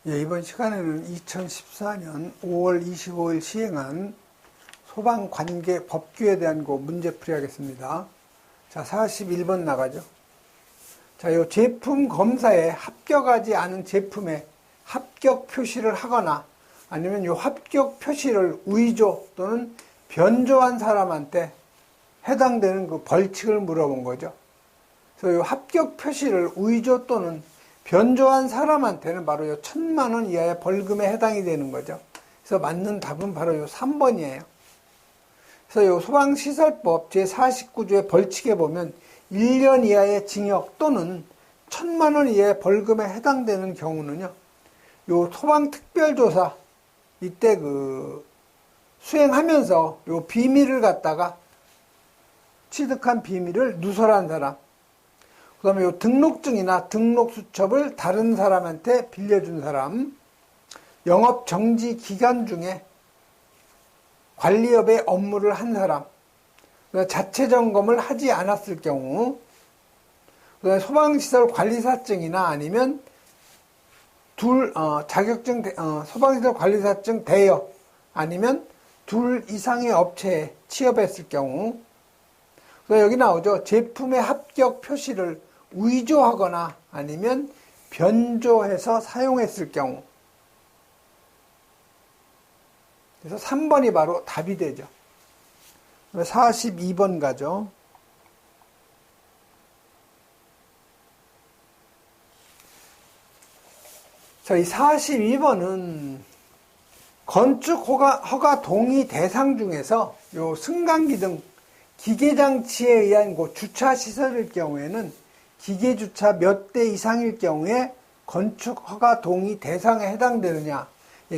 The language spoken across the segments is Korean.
예, 이번 시간에는 2014년 5월 25일 시행한 소방관계 법규에 대한 거 문제풀이 하겠습니다. 자, 41번 나가죠. 자, 요 제품 검사에 합격하지 않은 제품에 합격 표시를 하거나 아니면 요 합격 표시를 위조 또는 변조한 사람한테 해당되는 그 벌칙을 물어본 거죠. 그래서 요 합격 표시를 위조 또는 변조한 사람한테는 바로 요 1,000만 원 이하의 벌금에 해당이 되는 거죠. 그래서 맞는 답은 바로 요 3번이에요. 그래서 요 소방시설법 제49조의 벌칙에 보면 1년 이하의 징역 또는 1,000만 원 이하의 벌금에 해당되는 경우는요, 요 소방특별조사 이때 수행하면서 요 비밀을 갖다가 취득한 비밀을 누설한 사람, 그 다음에 요 등록증이나 등록수첩을 다른 사람한테 빌려준 사람, 영업정지 기간 중에 관리업의 업무를 한 사람, 자체 점검을 하지 않았을 경우, 그 다음에 소방시설 관리사증이나 아니면 소방시설 관리사증 대여, 아니면 둘 이상의 업체에 취업했을 경우, 여기 나오죠. 제품의 합격 표시를 위조하거나 아니면 변조해서 사용했을 경우. 그래서 3번이 바로 답이 되죠. 42번 가죠. 자, 이 42번은 건축 허가 동의 대상 중에서 요 승강기 등 기계장치에 의한 주차시설일 경우에는 기계주차 몇 대 이상일 경우에 건축허가 동의 대상에 해당되느냐.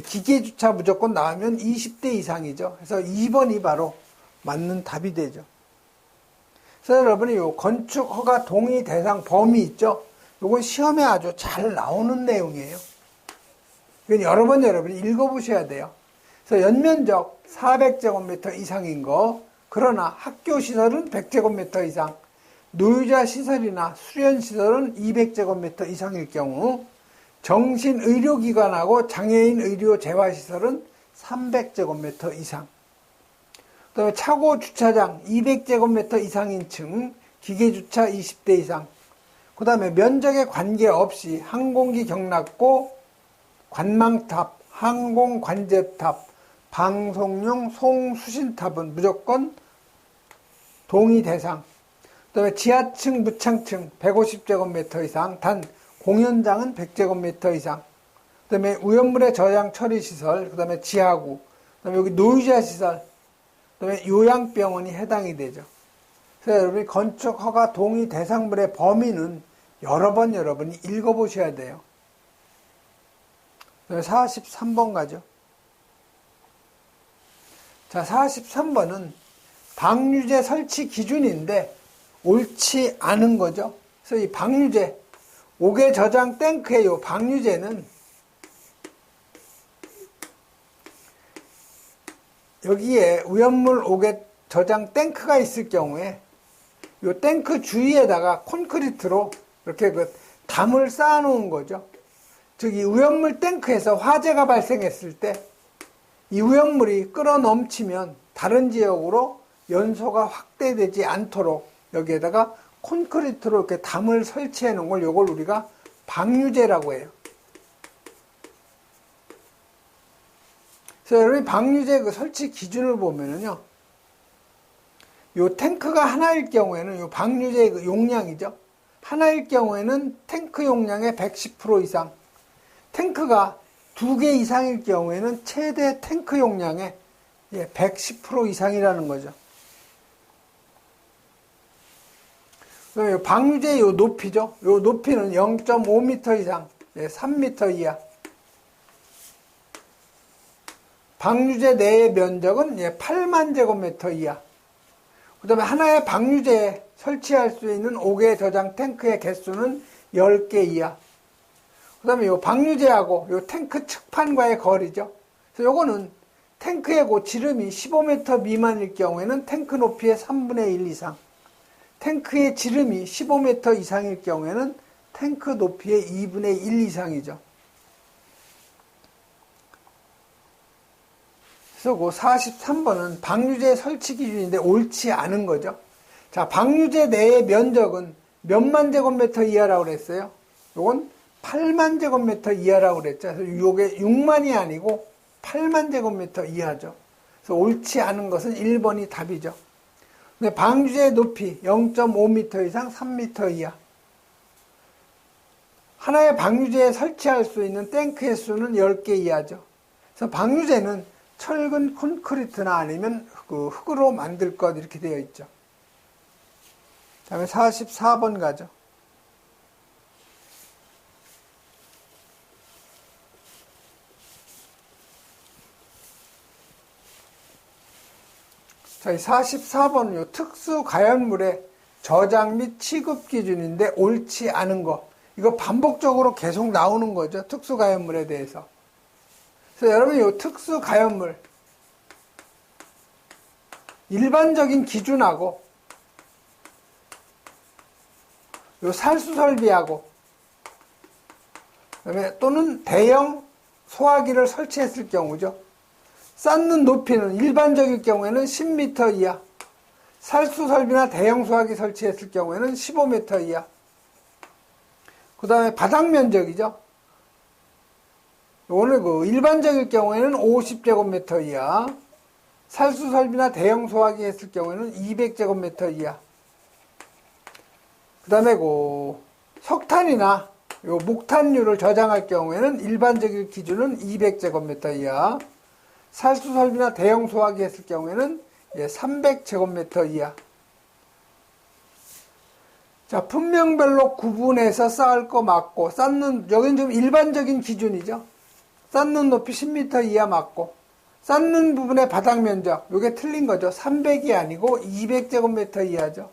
기계주차 무조건 나오면 20대 이상이죠. 그래서 2번이 바로 맞는 답이 되죠. 그래서 여러분이 요 건축허가 동의 대상 범위 있죠. 요건 시험에 아주 잘 나오는 내용이에요. 이건 여러 번 여러분이 읽어보셔야 돼요. 그래서 연면적 400제곱미터 이상인 거, 그러나 학교시설은 100제곱미터 이상, 노유자시설이나 수련시설은 200제곱미터 이상일 경우, 정신의료기관하고 장애인의료재활시설은 300제곱미터 이상, 그 다음에 차고주차장 200제곱미터 이상인 층, 기계주차 20대 이상, 그 다음에 면적에 관계없이 항공기 경납고, 관망탑, 항공관제탑, 방송용 송수신탑은 무조건 동의 대상. 그 다음에 지하층, 무창층 150제곱미터 이상, 단 공연장은 100제곱미터 이상. 그 다음에 오염물의 저장 처리시설, 그 다음에 지하구, 그 다음에 여기 노유자 시설, 그 다음에 요양병원이 해당이 되죠. 그래서 여러분이 건축허가 동의 대상물의 범위는 여러 번 여러분이 읽어보셔야 돼요. 그 다음에 43번 가죠. 자, 43번은 방류제 설치 기준인데 옳지 않은 거죠. 그래서 이 방류제, 옥외 저장 탱크의 요 방류제는 여기에 오염물 옥외 저장 탱크가 있을 경우에 요 탱크 주위에다가 콘크리트로 이렇게 담을 쌓아 놓은 거죠. 즉, 이 오염물 탱크에서 화재가 발생했을 때 이 오염물이 끌어 넘치면 다른 지역으로 연소가 확대되지 않도록 여기에다가 콘크리트로 이렇게 담을 설치해 놓은 걸 요걸 우리가 방류제라고 해요. 그래서 여러분이 방류제 설치 기준을 보면은요, 요 탱크가 하나일 경우에는 요 방류제 용량이죠. 하나일 경우에는 탱크 용량의 110% 이상, 탱크가 2개 이상일 경우에는 최대 탱크 용량의 110% 이상이라는 거죠. 그다음에 방류제의 요 높이죠. 요 높이는 0.5m 이상, 3m 이하. 방류제 내의 면적은 8만 제곱미터 이하. 그 다음에 하나의 방류제에 설치할 수 있는 옥외 저장 탱크의 개수는 10개 이하. 그 다음에 요 방류제하고 요 탱크 측판과의 거리죠. 그래서 요거는 탱크의 지름이 15m 미만일 경우에는 탱크 높이의 3분의 1 이상, 탱크의 지름이 15m 이상일 경우에는 탱크 높이의 2분의 1 이상이죠. 그래서 그 43번은 방류제 설치 기준인데 옳지 않은 거죠. 자, 방류제 내의 면적은 몇만 제곱미터 이하라고 그랬어요? 요건 8만 제곱미터 이하라고 그랬죠. 그래서 요게 6만이 아니고 8만 제곱미터 이하죠. 그래서 옳지 않은 것은 1번이 답이죠. 근데 방류제의 높이 0.5m 이상 3m 이하. 하나의 방류제에 설치할 수 있는 탱크의 수는 10개 이하죠. 그래서 방류제는 철근 콘크리트나 아니면 흙으로 만들 것 이렇게 되어 있죠. 다음에 44번 가죠. 자, 이 44번은요, 특수 가연물의 저장 및 취급 기준인데 옳지 않은 거. 이거 반복적으로 계속 나오는 거죠. 특수 가연물에 대해서. 그래서 여러분, 이 특수 가연물, 일반적인 기준하고, 요 살수 설비하고, 그다음에 또는 대형 소화기를 설치했을 경우죠. 쌓는 높이는 일반적일 경우에는 10m 이하, 살수 설비나 대형 소화기 설치했을 경우에는 15m 이하. 그 다음에 바닥 면적이죠. 오늘 일반적일 경우에는 50제곱미터 이하, 살수 설비나 대형 소화기 했을 경우에는 200제곱미터 이하. 그 다음에 석탄이나 목탄류를 저장할 경우에는 일반적인 기준은 200제곱미터 이하, 살수 설비나 대형 소화기 했을 경우에는 300제곱미터 이하. 자, 품명별로 구분해서 쌓을 거 맞고, 여긴 좀 일반적인 기준이죠. 쌓는 높이 10m 이하 맞고, 쌓는 부분의 바닥 면적, 요게 틀린 거죠. 300이 아니고 200제곱미터 이하죠.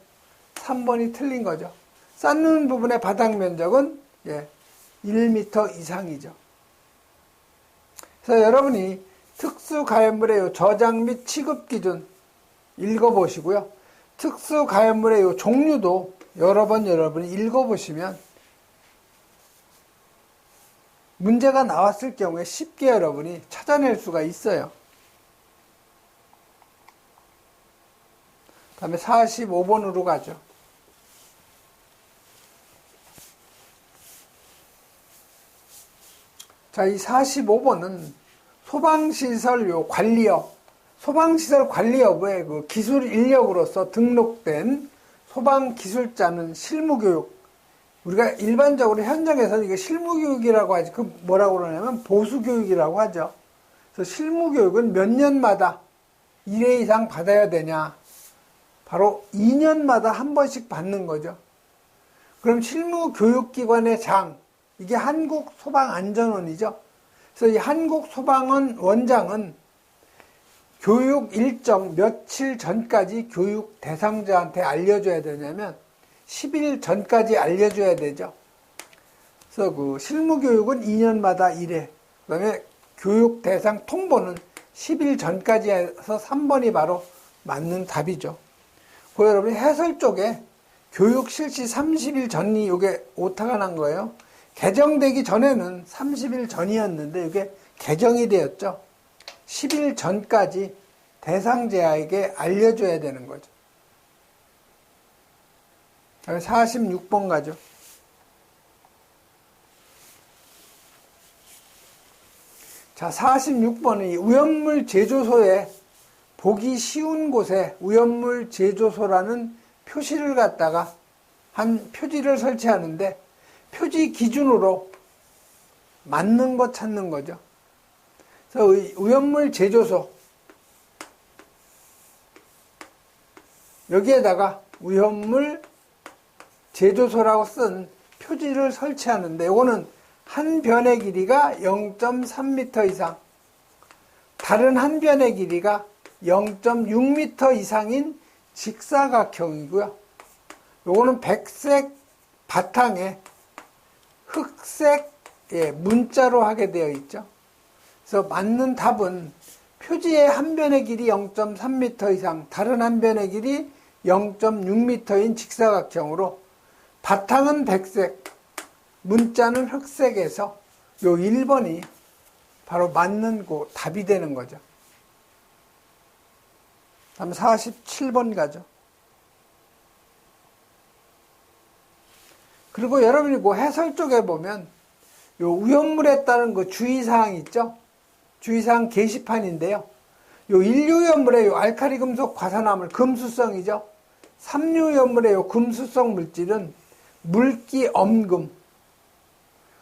3번이 틀린 거죠. 쌓는 부분의 바닥 면적은 1m 이상이죠. 그래서 여러분이 특수 가연물의 저장 및 취급 기준 읽어보시고요. 특수 가연물의 종류도 여러 번 여러분이 읽어보시면 문제가 나왔을 경우에 쉽게 여러분이 찾아낼 수가 있어요. 다음에 45번으로 가죠. 자, 이 45번은 소방시설 관리업, 소방시설 관리업의 기술 인력으로서 등록된 소방기술자는 실무교육. 우리가 일반적으로 현장에서는 이게 실무교육이라고 하지, 뭐라고 그러냐면 보수교육이라고 하죠. 그래서 실무교육은 몇 년마다 1회 이상 받아야 되냐? 바로 2년마다 한 번씩 받는 거죠. 그럼 실무교육기관의 장, 이게 한국소방안전원이죠. 그래서 이 한국소방원 원장은 교육 일정 며칠 전까지 교육 대상자한테 알려줘야 되냐면 10일 전까지 알려줘야 되죠. 그래서 실무교육은 2년마다 1회, 그 다음에 교육 대상 통보는 10일 전까지 해서 3번이 바로 맞는 답이죠. 그 여러분 해설 쪽에 교육 실시 30일 전이 이게 오타가 난 거예요. 개정되기 전에는 30일 전이었는데 이게 개정이 되었죠. 10일 전까지 대상자에게 알려줘야 되는 거죠. 46번 가죠. 자, 46번은 우연물 제조소에 보기 쉬운 곳에 우연물 제조소라는 표시를 갖다가 한 표지를 설치하는데 표지 기준으로 맞는 것 찾는 거죠. 그래서 우연물 제조소 여기에다가 우연물 제조소라고 쓴 표지를 설치하는데 이거는 한 변의 길이가 0.3m 이상, 다른 한 변의 길이가 0.6m 이상인 직사각형이고요. 요거는 백색 바탕에 흑색 문자로 하게 되어 있죠. 그래서 맞는 답은 표지의 한 변의 길이 0.3m 이상, 다른 한 변의 길이 0.6m인 직사각형으로 바탕은 백색, 문자는 흑색에서 요 1번이 바로 맞는 답이 되는 거죠. 다음 47번 가죠. 그리고 여러분이 그 해설 쪽에 보면 요 위험물에 따른 그 주의사항 있죠? 주의사항 게시판인데요. 요 1류위험물의 요 알칼리 금속 과산화물 금수성이죠. 3류위험물의 요 금수성 물질은 물기 엄금.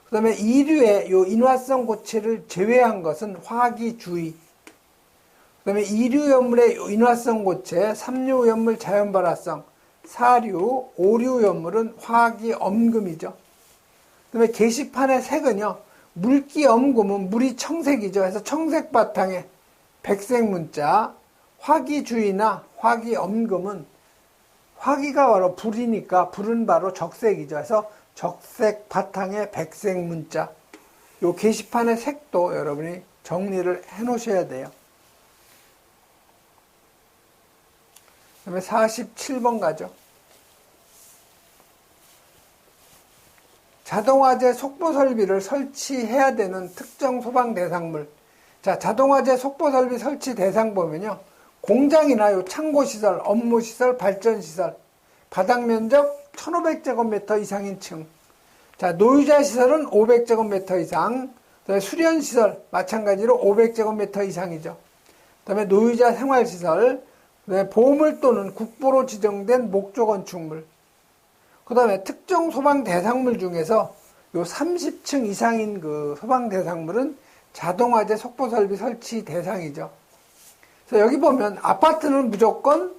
그 다음에 2류의 요 인화성 고체를 제외한 것은 화기 주의. 그 다음에 2류위험물의 요 인화성 고체, 3류위험물 자연발화성, 4류, 5류위험물은 화기 엄금이죠. 그 다음에 게시판의 색은요, 물기 엄금은 물이 청색이죠. 그래서 청색 바탕에 백색 문자, 화기주의나 화기엄금은 화기가 바로 불이니까 불은 바로 적색이죠. 그래서 적색 바탕에 백색 문자. 요 게시판의 색도 여러분이 정리를 해 놓으셔야 돼요. 그 다음에 47번 가죠. 자동화재 속보 설비를 설치해야 되는 특정 소방 대상물. 자, 자동화재 속보 설비 설치 대상 보면요. 공장이나 요 창고시설, 업무시설, 발전시설, 바닥면적 1500제곱미터 이상인 층. 자, 노유자 시설은 500제곱미터 이상, 그다음에 수련시설, 마찬가지로 500제곱미터 이상이죠. 그 다음에 노유자 생활시설, 그다음에 보물 또는 국보로 지정된 목조 건축물. 그 다음에 특정 소방 대상물 중에서 요 30층 이상인 그 소방 대상물은 자동화재 속보 설비 설치 대상이죠. 그래서 여기 보면 아파트는 무조건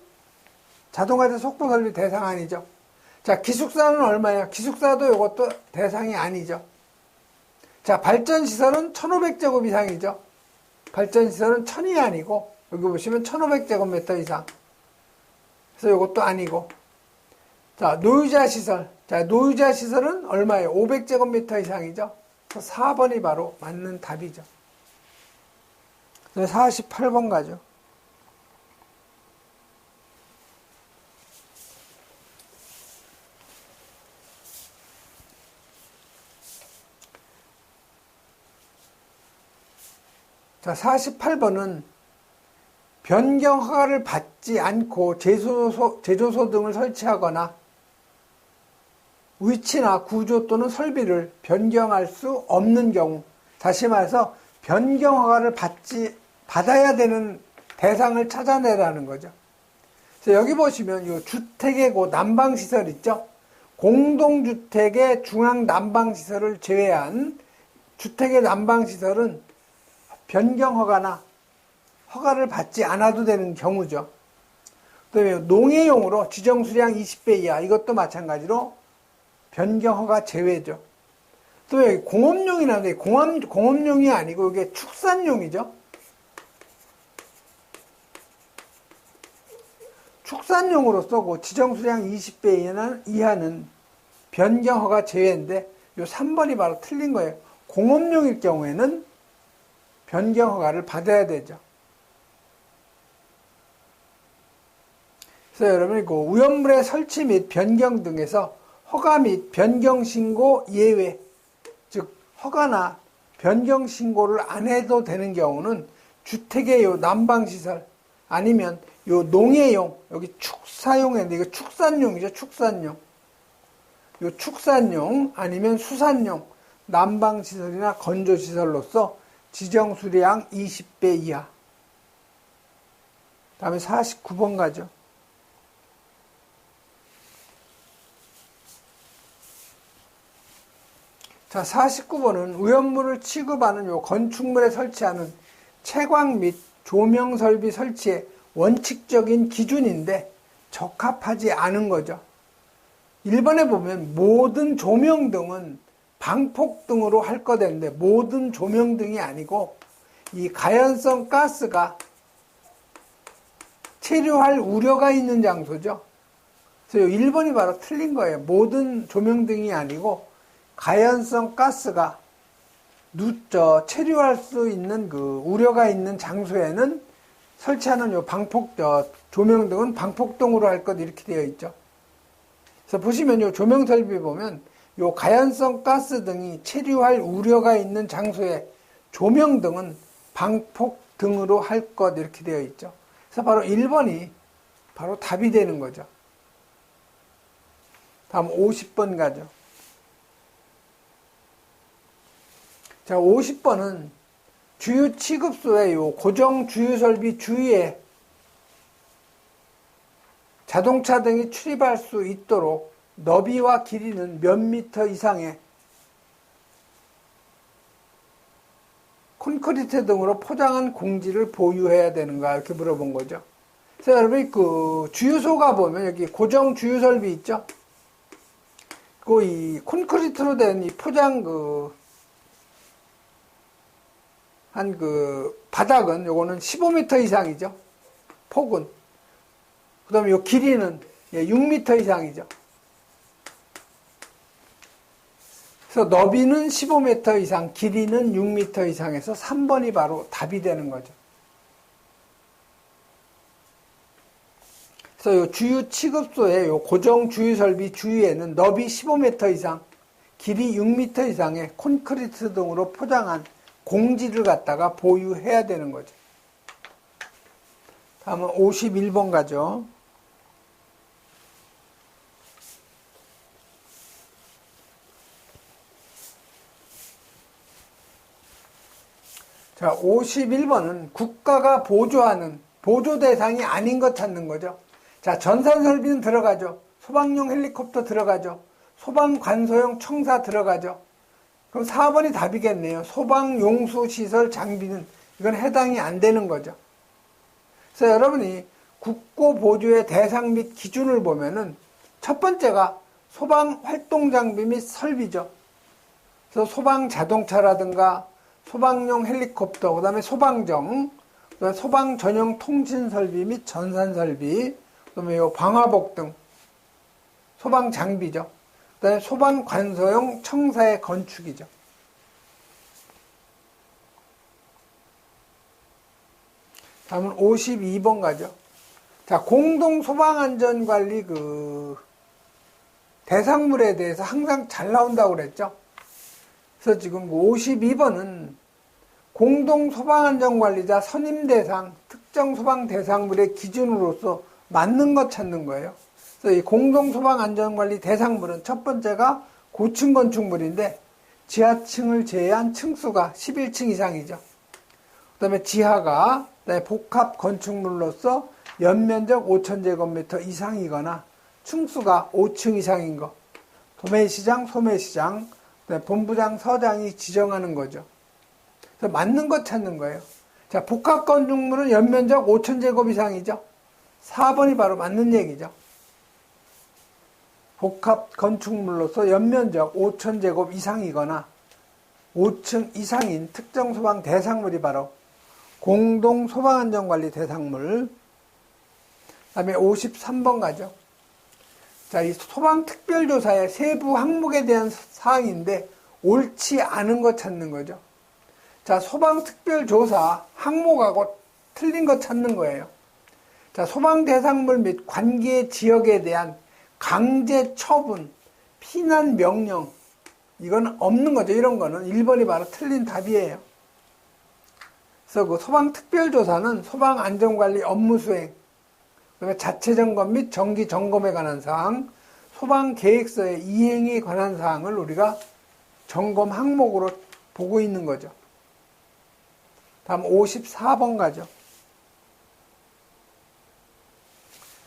자동화재 속보 설비 대상 아니죠. 자, 기숙사는 얼마예요? 기숙사도 이것도 대상이 아니죠. 자, 발전시설은 1500제곱 이상이죠. 발전시설은 1000이 아니고 여기 보시면 1500제곱미터 이상. 그래서 이것도 아니고. 자, 노유자 시설. 자, 노유자 시설은 얼마예요? 500제곱미터 이상이죠. 그래서 4번이 바로 맞는 답이죠. 48번 가죠. 자, 48번은 변경 허가를 받지 않고 제조소 등을 설치하거나 위치나 구조 또는 설비를 변경할 수 없는 경우, 다시 말해서 변경 허가를 받아야 되는 대상을 찾아내라는 거죠. 그래서 여기 보시면 이 주택의 그 난방시설 있죠? 공동주택의 중앙 난방시설을 제외한 주택의 난방시설은 변경 허가나 허가를 받지 않아도 되는 경우죠. 그 다음에 농해용으로 지정수량 20배 이하, 이것도 마찬가지로 변경 허가 제외죠. 또 여기 공업용이라는데 공업용이 아니고 이게 축산용이죠. 축산용으로서 그 지정수량 20배 이하는 변경 허가 제외인데 요 3번이 바로 틀린 거예요. 공업용일 경우에는 변경 허가를 받아야 되죠. 그래서 여러분이 그 위험물의 설치 및 변경 등에서 허가 및 변경 신고 예외, 즉 허가나 변경 신고를 안 해도 되는 경우는 주택의 요 난방시설 아니면 요 농해용, 여기 축사용인데 이거 축산용이죠. 축산용. 요 축산용 아니면 수산용 난방시설이나 건조시설로서 지정수량 20배 이하. 다음에 49번 가죠. 자, 49번은 위험물을 취급하는 요 건축물에 설치하는 채광 및 조명 설비 설치의 원칙적인 기준인데 적합하지 않은 거죠. 1번에 보면 모든 조명 등은 방폭등으로 할 거되는데 모든 조명등이 아니고 이 가연성 가스가 체류할 우려가 있는 장소죠. 그래서 1번이 바로 틀린 거예요. 모든 조명등이 아니고 가연성 가스가 체류할 수 있는 그 우려가 있는 장소에는 설치하는 요 조명등은 방폭등으로 할 것 이렇게 되어 있죠. 그래서 보시면 요 조명 설비 보면 요 가연성 가스 등이 체류할 우려가 있는 장소에 조명등은 방폭등으로 할 것 이렇게 되어 있죠. 그래서 바로 1번이 바로 답이 되는 거죠. 다음 50번 가죠. 자, 50번은 주유 취급소의 요 고정 주유 설비 주위에 자동차 등이 출입할 수 있도록 너비와 길이는 몇 미터 이상의 콘크리트 등으로 포장한 공지를 보유해야 되는가 이렇게 물어본 거죠. 그래서 여러분이 그 주유소가 보면 여기 고정 주유 설비 있죠. 그 이 콘크리트로 된 이 포장 한 바닥은 요거는 15m 이상이죠. 폭은. 그 다음에 요 길이는 6m 이상이죠. 그래서 너비는 15m 이상, 길이는 6m 이상에서 3번이 바로 답이 되는 거죠. 그래서 요 주유 취급소의 요 고정 주유 설비 주위에는 너비 15m 이상, 길이 6m 이상의 콘크리트 등으로 포장한 공지를 갖다가 보유해야 되는 거죠. 다음은 51번 가죠. 자, 51번은 국가가 보조하는 보조 대상이 아닌 것 찾는 거죠. 자, 전산 설비는 들어가죠. 소방용 헬리콥터 들어가죠. 소방 관소용 청사 들어가죠. 그럼 4번이 답이겠네요. 소방 용수 시설 장비는 이건 해당이 안 되는 거죠. 그래서 여러분이 국고 보조의 대상 및 기준을 보면은 첫 번째가 소방 활동 장비 및 설비죠. 그래서 소방 자동차라든가 소방용 헬리콥터, 그 다음에 소방정, 그다음에 소방 전용 통신 설비 및 전산 설비, 그 다음에 요 방화복 등 소방 장비죠. 그 다음에 소방 관소용 청사의 건축이죠. 다음은 52번 가죠. 자, 공동 소방안전관리 대상물에 대해서 항상 잘 나온다고 그랬죠. 그래서 지금 52번은 공동 소방안전관리자 선임 대상, 특정 소방 대상물의 기준으로서 맞는 것 찾는 거예요. 그래서 이 공동 소방안전관리 대상물은 첫 번째가 고층 건축물인데 지하층을 제외한 층수가 11층 이상이죠. 그 다음에 지하가 복합 건축물로서 연면적 5,000제곱미터 이상이거나 층수가 5층 이상인 거. 도매시장, 소매시장, 본부장, 서장이 지정하는 거죠. 그래서 맞는 것 찾는 거예요. 자, 복합 건축물은 연면적 5,000제곱 이상이죠. 4번이 바로 맞는 얘기죠. 복합 건축물로서 연면적 5,000제곱 이상이거나 5층 이상인 특정 소방 대상물이 바로 공동 소방안전관리 대상물. 그다음에 53번 가죠. 자, 이 소방특별조사의 세부 항목에 대한 사항인데 옳지 않은 것 찾는 거죠. 자, 소방특별조사 항목하고 틀린 것 찾는 거예요. 자, 소방대상물 및 관계 지역에 대한 강제 처분, 피난 명령, 이건 없는 거죠. 이런 거는 1번이 바로 틀린 답이에요. 그래서 그 소방특별조사는 소방안전관리 업무 수행, 그다음에 자체 점검 및 정기 점검에 관한 사항, 소방계획서의 이행에 관한 사항을 우리가 점검 항목으로 보고 있는 거죠. 다음 54번 가죠.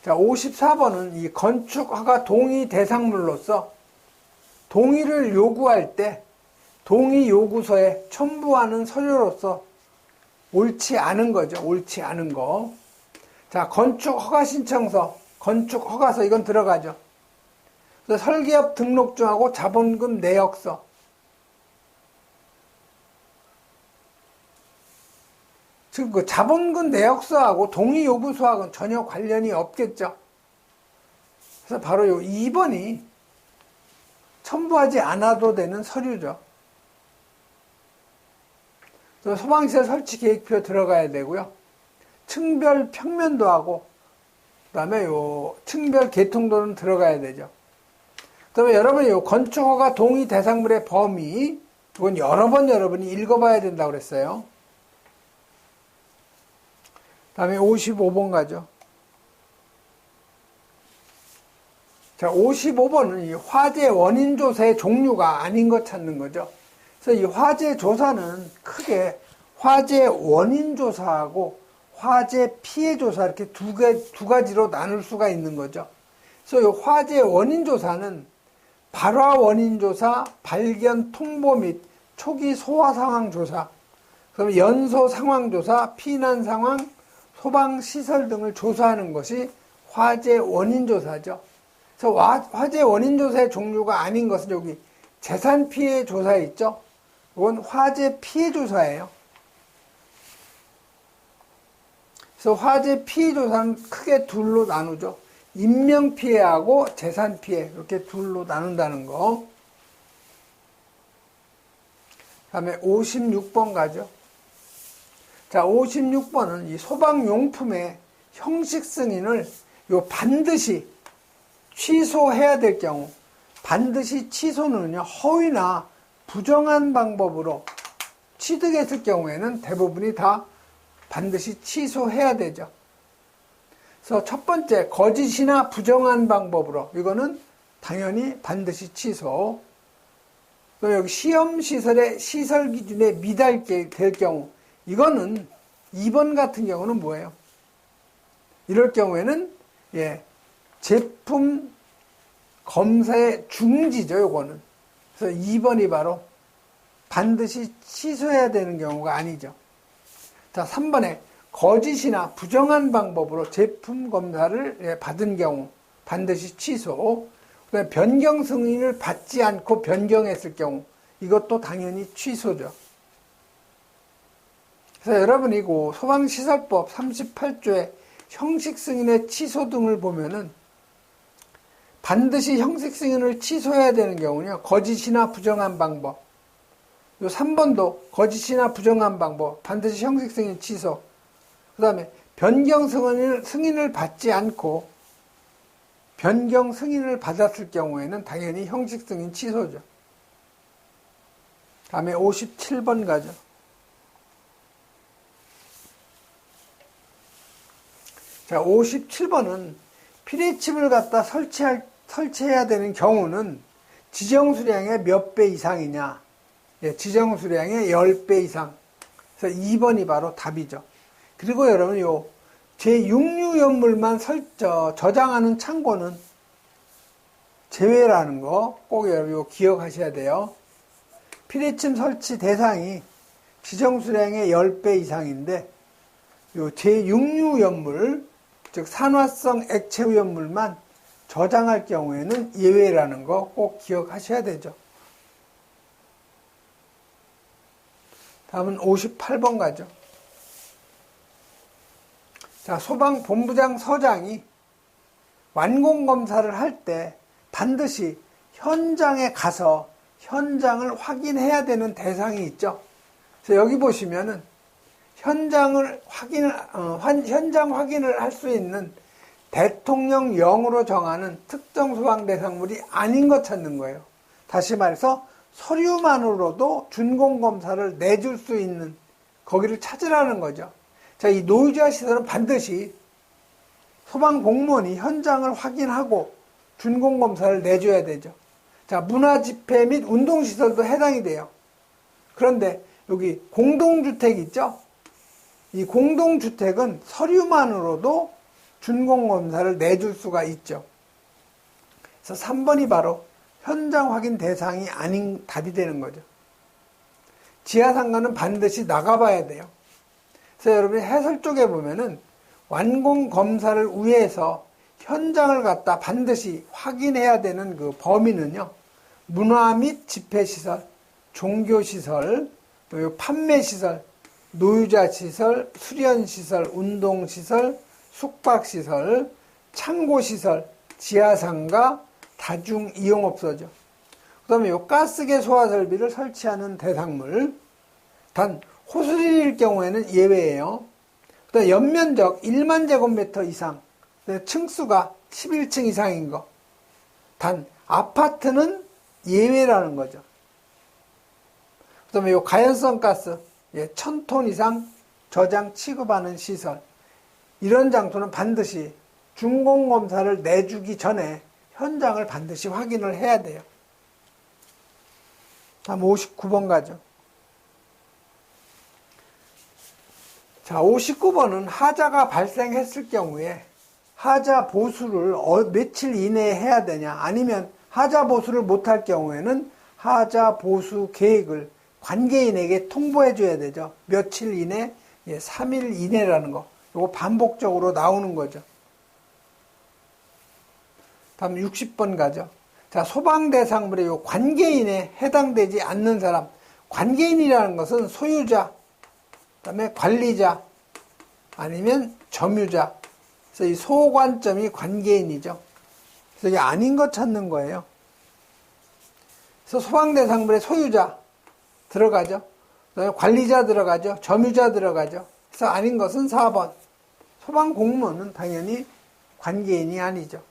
자, 54번은 이 건축허가 동의 대상물로서 동의를 요구할 때 동의 요구서에 첨부하는 서류로서 옳지 않은 거죠. 옳지 않은 거. 자, 건축허가 신청서, 건축허가서 이건 들어가죠. 그래서 설계업 등록증하고 자본금 내역서. 즉, 그 자본금 내역서하고 동의 요구서하고는 전혀 관련이 없겠죠. 그래서 바로 요 2번이 첨부하지 않아도 되는 서류죠. 소방시설 설치 계획표 들어가야 되고요. 층별 평면도하고 그다음에 요 층별 개통도는 들어가야 되죠. 그다음에 여러분이 요 건축허가 동의 대상물의 범위 이건 여러 번 여러분이 읽어봐야 된다고 그랬어요. 다음에 55번 가죠. 자, 55번은 이 화재 원인 조사의 종류가 아닌 것 찾는 거죠. 그래서 이 화재 조사는 크게 화재 원인 조사하고 화재 피해 조사 이렇게 두 가지로 나눌 수가 있는 거죠. 그래서 이 화재 원인 조사는 발화 원인 조사, 발견 통보 및 초기 소화 상황 조사, 그다음에 연소 상황 조사, 피난 상황, 소방 시설 등을 조사하는 것이 화재 원인 조사죠. 그래서 화재 원인 조사의 종류가 아닌 것은 여기 재산 피해 조사 있죠. 이건 화재 피해 조사예요. 그래서 화재 피해 조사는 크게 둘로 나누죠. 인명 피해하고 재산 피해 이렇게 둘로 나눈다는 거. 다음에 56번 가죠. 자, 56번은 이 소방용품의 형식 승인을 반드시 취소해야 될 경우, 반드시 취소는요, 허위나 부정한 방법으로 취득했을 경우에는 대부분이 다 반드시 취소해야 되죠. 그래서 첫 번째, 거짓이나 부정한 방법으로, 이거는 당연히 반드시 취소. 또 여기 시험시설의 시설 기준에 미달게 될 경우, 이거는 2번 같은 경우는 뭐예요? 이럴 경우에는, 제품 검사의 중지죠, 요거는. 그래서 2번이 바로 반드시 취소해야 되는 경우가 아니죠. 자, 3번에 거짓이나 부정한 방법으로 제품 검사를 받은 경우 반드시 취소. 그다음에 변경 승인을 받지 않고 변경했을 경우 이것도 당연히 취소죠. 그래서 여러분 이거 소방시설법 38조의 형식 승인의 취소 등을 보면은 반드시 형식 승인을 취소해야 되는 경우는요, 거짓이나 부정한 방법. 요 3번도 거짓이나 부정한 방법, 반드시 형식 승인 취소. 그 다음에 변경 승인을 받지 않고 변경 승인을 받았을 경우에는 당연히 형식 승인 취소죠. 다음에 57번 가죠. 자, 57번은 피레칩을 갖다 설치해야 되는 경우는 지정 수량의 몇 배 이상이냐. 지정 수량의 10배 이상. 그래서 2번이 바로 답이죠. 그리고 여러분, 제6류연물만 저장하는 창고는 제외라는 거 꼭 여러분 기억하셔야 돼요. 피레침 설치 대상이 지정 수량의 10배 이상인데, 제6류연물, 즉 산화성 액체오염물만 저장할 경우에는 예외라는 거 꼭 기억하셔야 되죠. 다음은 58번 가죠. 자, 소방본부장 서장이 완공검사를 할 때 반드시 현장에 가서 현장을 확인해야 되는 대상이 있죠. 그래서 여기 보시면은 현장 확인을 할 수 있는 대통령령으로 정하는 특정 소방 대상물이 아닌 것 찾는 거예요. 다시 말해서 서류만으로도 준공검사를 내줄 수 있는 거기를 찾으라는 거죠. 자, 이 노유자 시설은 반드시 소방 공무원이 현장을 확인하고 준공검사를 내줘야 되죠. 자, 문화집회 및 운동시설도 해당이 돼요. 그런데 여기 공동주택 있죠? 이 공동주택은 서류만으로도 준공검사를 내줄 수가 있죠. 그래서 3번이 바로 현장 확인 대상이 아닌 답이 되는 거죠. 지하상가는 반드시 나가봐야 돼요. 그래서 여러분이 해설 쪽에 보면은 완공검사를 위해서 현장을 갖다 반드시 확인해야 되는 그 범위는요, 문화 및 집회시설, 종교시설, 판매시설, 노유자시설, 수련시설, 운동시설, 숙박시설, 창고시설, 지하상가, 다중이용업소죠. 그 다음에 요 가스계 소화설비를 설치하는 대상물. 단, 호수질일 경우에는 예외예요. 그 다음에 연면적 1만 제곱미터 이상, 층수가 11층 이상인 거. 단, 아파트는 예외라는 거죠. 그 다음에 요 가연성 가스, 1000톤 이상 저장 취급하는 시설. 이런 장소는 반드시 준공검사를 내주기 전에 현장을 반드시 확인을 해야 돼요. 다음 59번 가죠. 자, 59번은 하자가 발생했을 경우에 하자 보수를 며칠 이내에 해야 되냐, 아니면 하자 보수를 못할 경우에는 하자 보수 계획을 관계인에게 통보해 줘야 되죠. 며칠 이내, 3일 이내라는 거. 이거 반복적으로 나오는 거죠. 다음 60번 가죠. 자, 소방 대상물의 요 관계인에 해당되지 않는 사람. 관계인이라는 것은 소유자, 그다음에 관리자, 아니면 점유자. 그래서 이 소관점이 관계인이죠. 그래서 이게 아닌 것 찾는 거예요. 그래서 소방 대상물의 소유자 들어가죠. 그다음에 관리자 들어가죠. 점유자 들어가죠. 그래서 아닌 것은 4번. 소방 공무원은 당연히 관계인이 아니죠.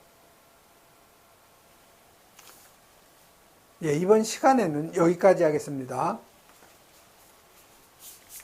예, 이번 시간에는 여기까지 하겠습니다.